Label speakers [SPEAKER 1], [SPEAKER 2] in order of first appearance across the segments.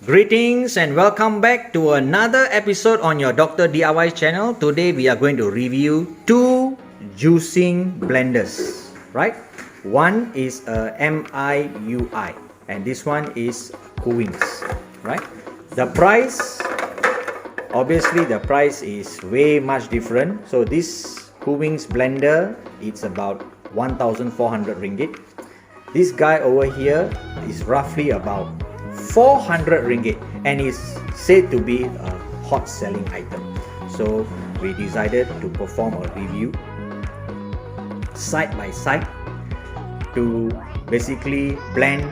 [SPEAKER 1] Greetings and welcome back to another episode on your Dr. DIY channel. Today we are going to review two juicing blenders, right? One is a MIUI and this one is Kuvings, right? The price, obviously the price is way much different. So this Kuvings blender, it's about 1,400 ringgit. This guy over here is roughly about 400 ringgit and is said to be a hot selling item. So we decided to perform a review side by side to basically blend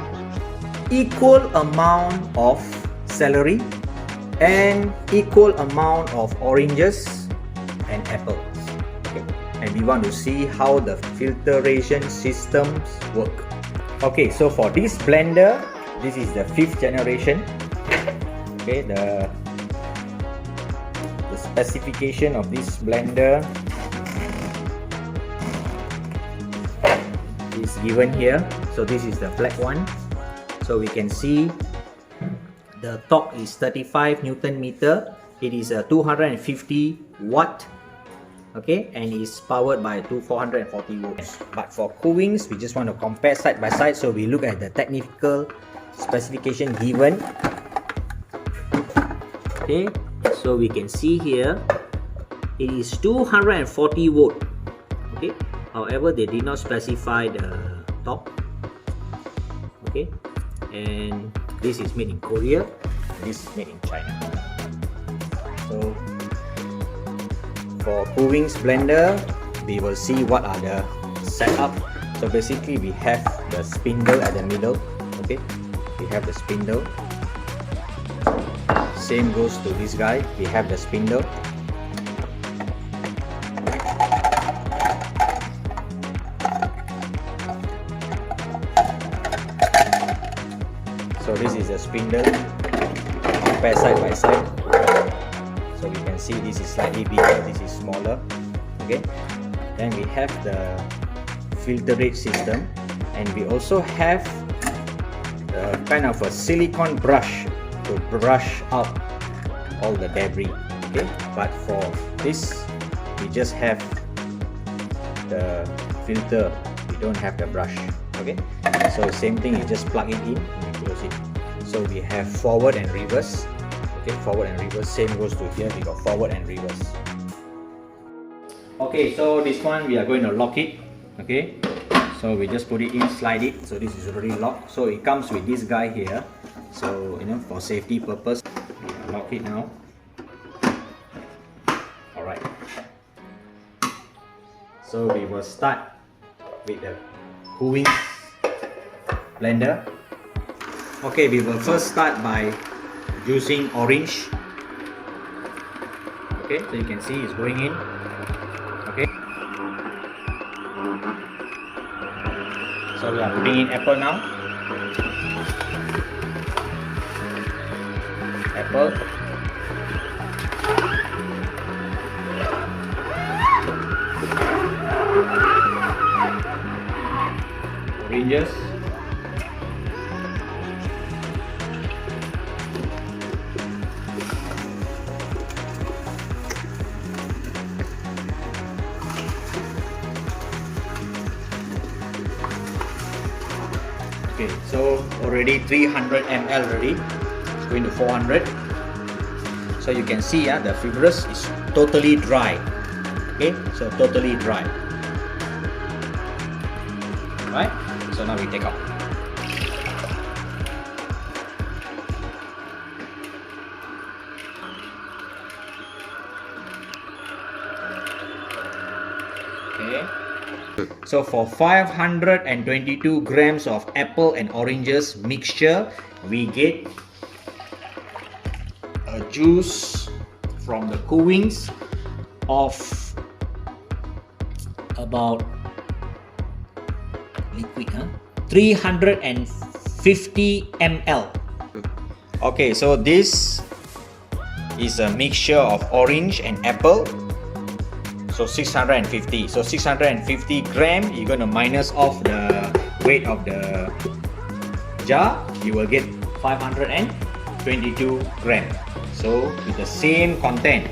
[SPEAKER 1] equal amount of celery and equal amount of oranges and apples. Okay. And we want to see how the filtration systems work. Okay, so for this blender, this is the 5th generation. Okay, the specification of this blender is given here. So this is the black one. So we can see the torque is 35 Newton meter. It is a 250 watt. Okay, and is powered by 440 volts. But for Kuvings, we just want to compare side by side. So we look at the technical specification given. Okay, so we can see here it is 240 volt. Okay, however they did not specify the top. Okay, and this is made in Korea, this is made in China. So for Kuvings blender, we will see what are the setup. So basically we have the spindle at the middle. Okay, we have the spindle. Same goes to this guy. We have the spindle. So this is the spindle. Compare side by side. So we can see this is slightly bigger, this is smaller. Okay. Then we have the filterate system, and we also have kind of a silicone brush to brush out all the debris. Okay, but for this we just have the filter, we don't have the brush. Okay, so same thing, you just plug it in and you close it. So we have forward and reverse. Okay, forward and reverse, same goes to here, we got forward and reverse. Okay, so this one we are going to lock it. Okay, so we just put it in, slide it. So this is already locked. So it comes with this guy here. So for safety purpose, we lock it now. Alright. So we will start with the Kuvings blender. Okay, we will first start by juicing orange. Okay, so you can see it's going in. Okay. So we are putting in apple now. Apple. Oranges. Okay, so already 300 ml already. It's going to 400. So you can see the fibrous is totally dry. Okay, so totally dry. Right? So now we take out. Okay. So for 522 grams of apple and oranges mixture, we get a juice from the Kuvings of about liquid 350 ml. Okay, so this is a mixture of orange and apple. So 650. So 650 gram, you're going to minus off the weight of the jar. You will get 522 22 gram. So with the same content,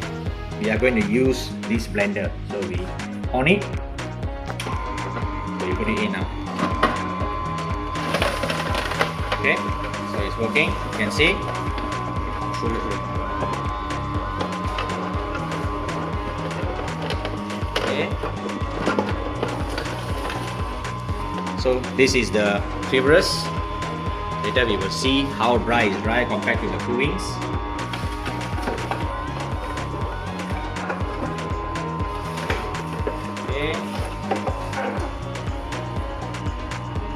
[SPEAKER 1] we are going to use this blender. So we on it. So you put it in now. Okay, so it's working. You can see. Okay. So this is the fibrous. Later we will see how dry is dry compared to the Kuvings. Okay.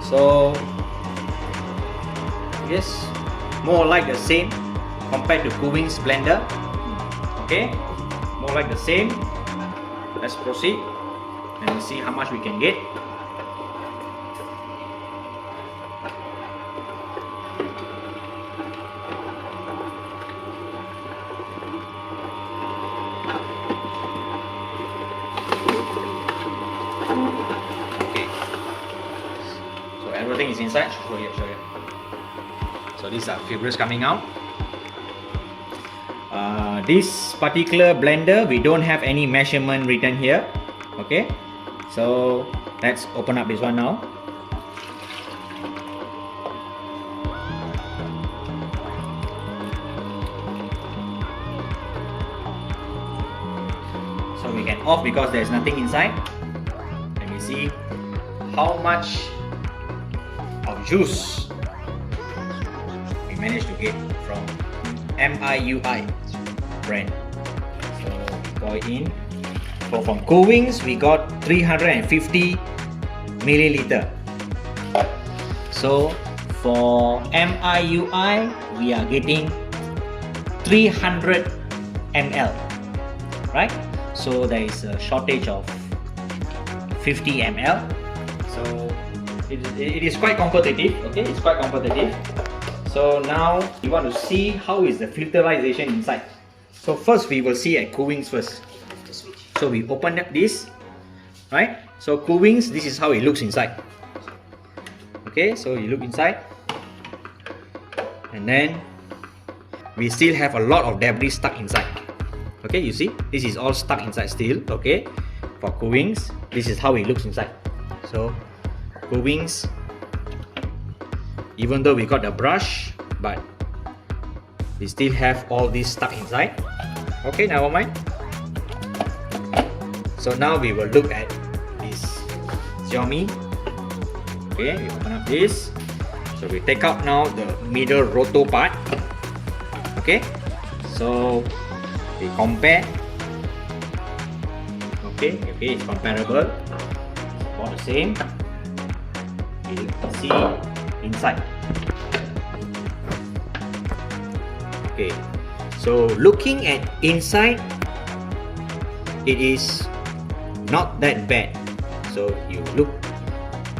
[SPEAKER 1] So yes, more like the same compared to Kuvings blender. Okay, more like the same. Let's proceed and we'll see how much we can get. Everything is inside. Show you. So these are fibers coming out. This particular blender, we don't have any measurement written here. Okay, so let's open up this one now. So we can off because there's nothing inside. Let me see how much of juice we managed to get from MIUI brand. So we pour it in. So from Kuvings we got 350 milliliter. So for MIUI we are getting 300 ml, right? So there is a shortage of 50 ml. So it is quite competitive. Okay, it's quite competitive. So now we want to see how is the filterization inside. So first we will see at Kuvings first. So we open up this, right? So Kuvings, this is how it looks inside. Okay, so you look inside, and then we still have a lot of debris stuck inside. Okay, you see, this is all stuck inside still. Okay, for Kuvings, this is how it looks inside. So Kuvings, even though we got the brush, but we still have all this stuck inside. Okay, never mind. So now we will look at this Xiaomi. Okay, we open up this. So we take out now the middle roto part. Okay, so we compare. Okay, it's comparable. It's all the same. You can see inside. Okay, so looking at inside, it is not that bad. So you look,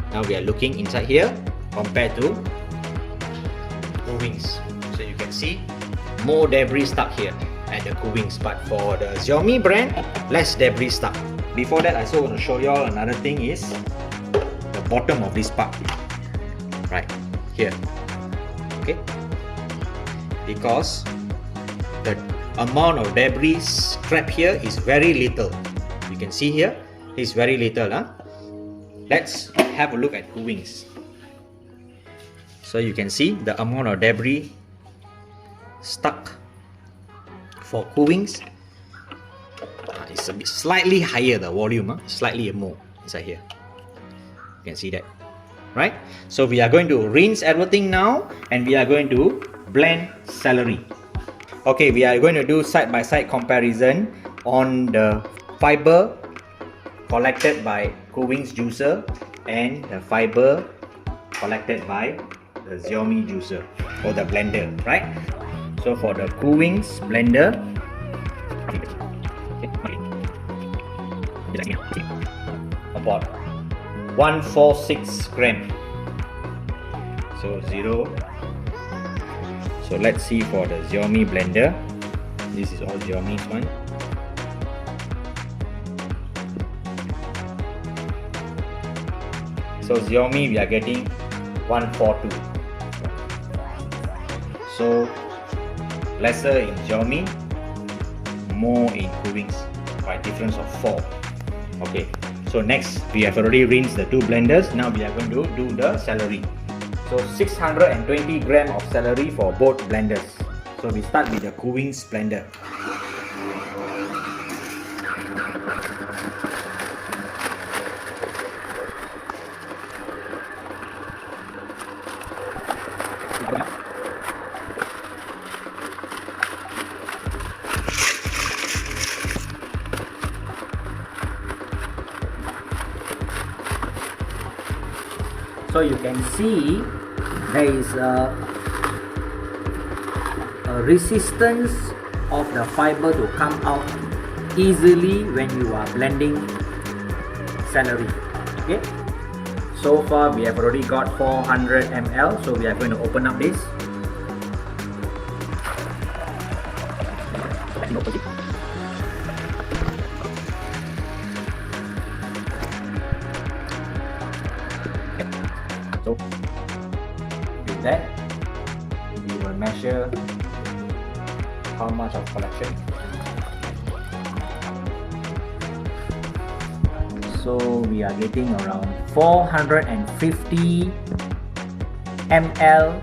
[SPEAKER 1] now we are looking inside here compared to Kuvings. So you can see more debris stuck here at the Kuvings, but for the Xiaomi brand, less debris stuck. Before that, I also want to show you all another thing is the bottom of this part, right here. Okay, because the amount of debris trapped here is very little. You can see here, it's very little. Let's have a look at Kuvings. So you can see the amount of debris stuck for Kuvings. It's a bit slightly higher, the volume, slightly more inside here. You can see that, right? So we are going to rinse everything now, and we are going to blend celery. Okay, we are going to do side-by-side comparison on the fiber collected by Kuvings juicer and the fiber collected by the Xiaomi juicer or the blender, right? So for the Kuvings blender, about 146 gram. So 0. So let's see for the Xiaomi blender. This is all Xiaomi's one. So Xiaomi we are getting 142. So lesser in Xiaomi, more in Kuvings by difference of 4. Okay, so next we have already rinsed the 2 blenders. Now we are going to do the celery. So 620 gram of celery for both blenders. So we start with the Kuvings blender. So you can see there is a resistance of the fiber to come out easily when you are blending celery. Okay, so far we have already got 400 ml, so we are going to open up this. So with that, we will measure how much of collection. So we are getting around 450 ml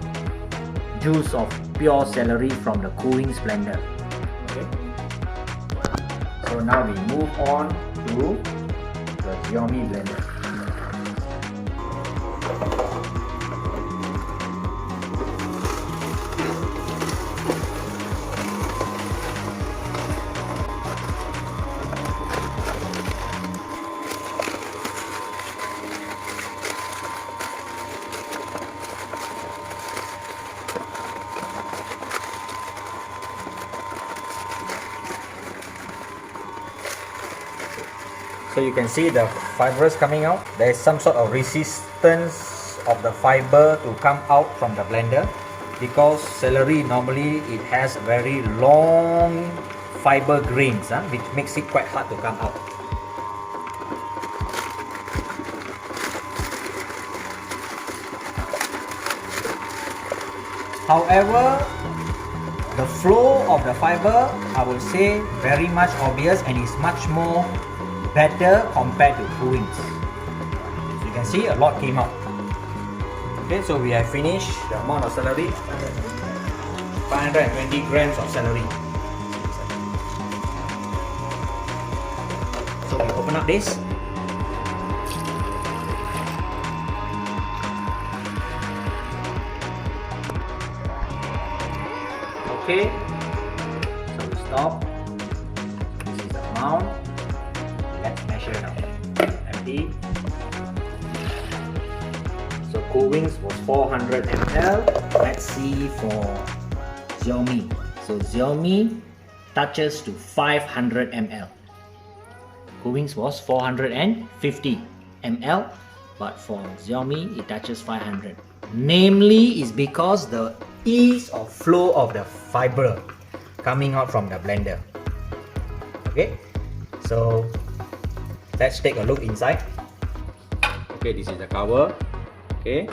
[SPEAKER 1] juice of pure celery from the Kuvings blender. Okay. So now we move on to the Xiaomi blender. So you can see the fibers coming out. There is some sort of resistance of the fiber to come out from the blender, because celery normally it has very long fiber grains, which makes it quite hard to come out. However, the flow of the fiber, I would say, very much obvious and is much more better compared to Kuvings. So you can see a lot came out. Okay, so we have finished the amount of celery. 520 grams of celery. So we open up this. Okay, so we stop. This is the amount. Let's measure now. Empty. So Kuvings was 400 ml. Let's see for Xiaomi. So Xiaomi touches to 500 ml. Kuvings was 450 ml, but for Xiaomi it touches 500. Namely is because the ease of flow of the fiber coming out from the blender. Okay, so let's take a look inside. Okay, this is the cover. Okay,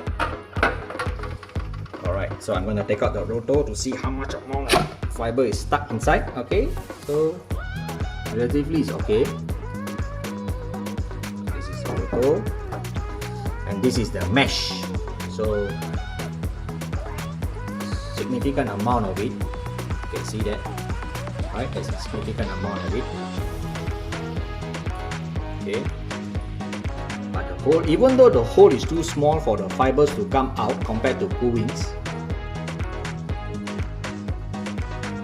[SPEAKER 1] alright, so I'm going to take out the rotor to see how much amount of fiber is stuck inside. Okay, so relatively is okay. This is the rotor and this is the mesh. So significant amount of it, you can see that, right? There's a significant amount of it. Okay, but the hole, even though the hole is too small for the fibers to come out compared to Kuvings,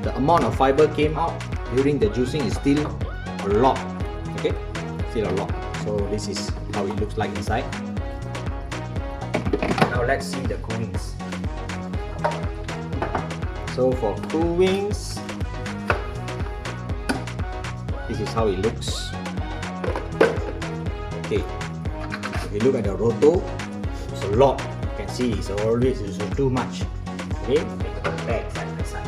[SPEAKER 1] the amount of fiber came out during the juicing is still a lot. Okay, still a lot. So this is how it looks like inside. Now let's see the Kuvings. So for Kuvings, this is how it looks. Okay, if you look at the rotor, it's a lot. You can see it's always too much. Okay, take it back side by side.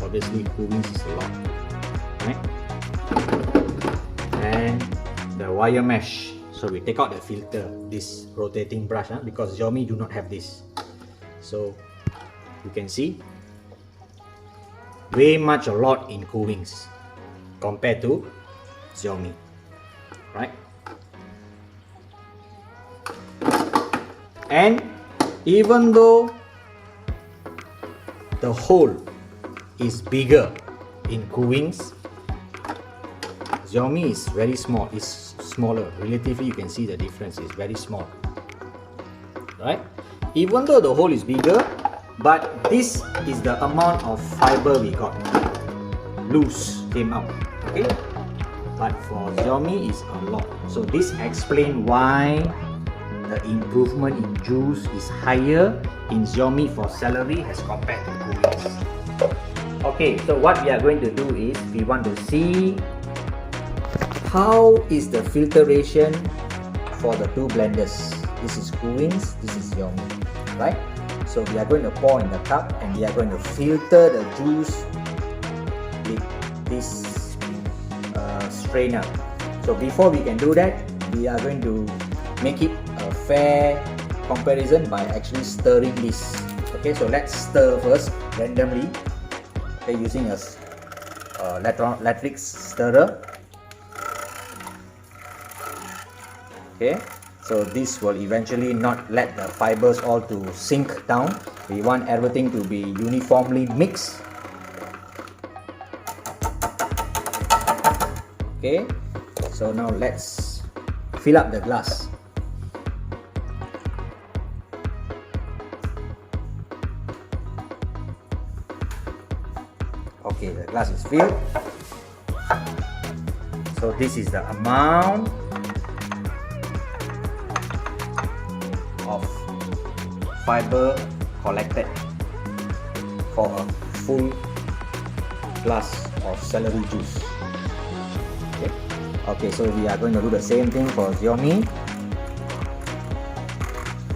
[SPEAKER 1] Obviously, Kuvings is a lot, right? And the wire mesh. So we take out the filter, this rotating brush, because Xiaomi do not have this. So you can see way much a lot in Kuvings compared to Xiaomi, right? And even though the hole is bigger in Kuvings, Xiaomi is very small, it's smaller. Relatively, you can see the difference is very small, right? Even though the hole is bigger, but this is the amount of fiber we got loose came out, okay? But for Xiaomi is a lot. So this explains why the improvement in juice is higher in Xiaomi for celery as compared to Kuvings. Okay, so what we are going to do is we want to see how is the filtration for the two blenders. This is Kuvings, this is Xiaomi, right? So we are going to pour in the cup and we are going to filter the juice with this strainer. So before we can do that, we are going to make it a fair comparison by actually stirring this. Okay, so let's stir first randomly, okay, using a electric stirrer. Okay, so this will eventually not let the fibers all to sink down. We want everything to be uniformly mixed. Okay, so now let's fill up the glass. Okay, the glass is filled. So this is the amount of fiber collected for a full glass of celery juice. Okay, so we are going to do the same thing for Xiaomi.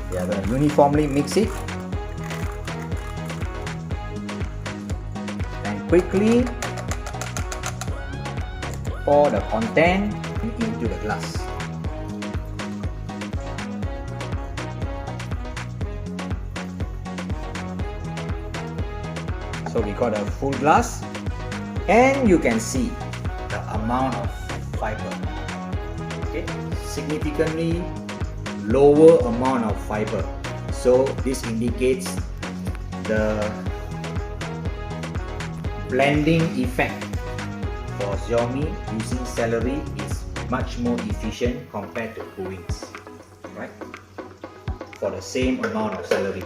[SPEAKER 1] We are going to uniformly mix it and quickly pour the content into the glass. So we got a full glass and you can see the amount of fiber. Okay, significantly lower amount of fiber. So this indicates the blending effect for Xiaomi using celery is much more efficient compared to Kuvings, right? For the same amount of celery.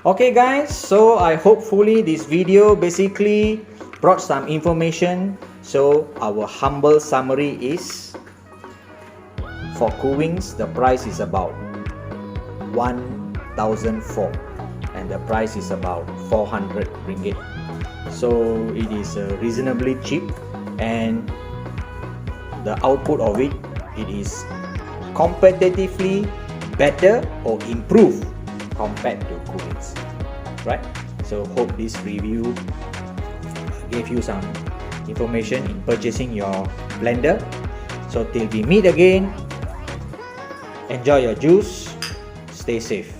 [SPEAKER 1] Okay guys, so I hopefully this video basically brought some information. So our humble summary is, for Kuvings the price is about 1,004 and the price is about 400 ringgit. So it is reasonably cheap and the output of it is competitively better or improved compared to Kuvings, right? So hope this review gave you some information in purchasing your blender. So till we meet again, enjoy your juice, stay safe.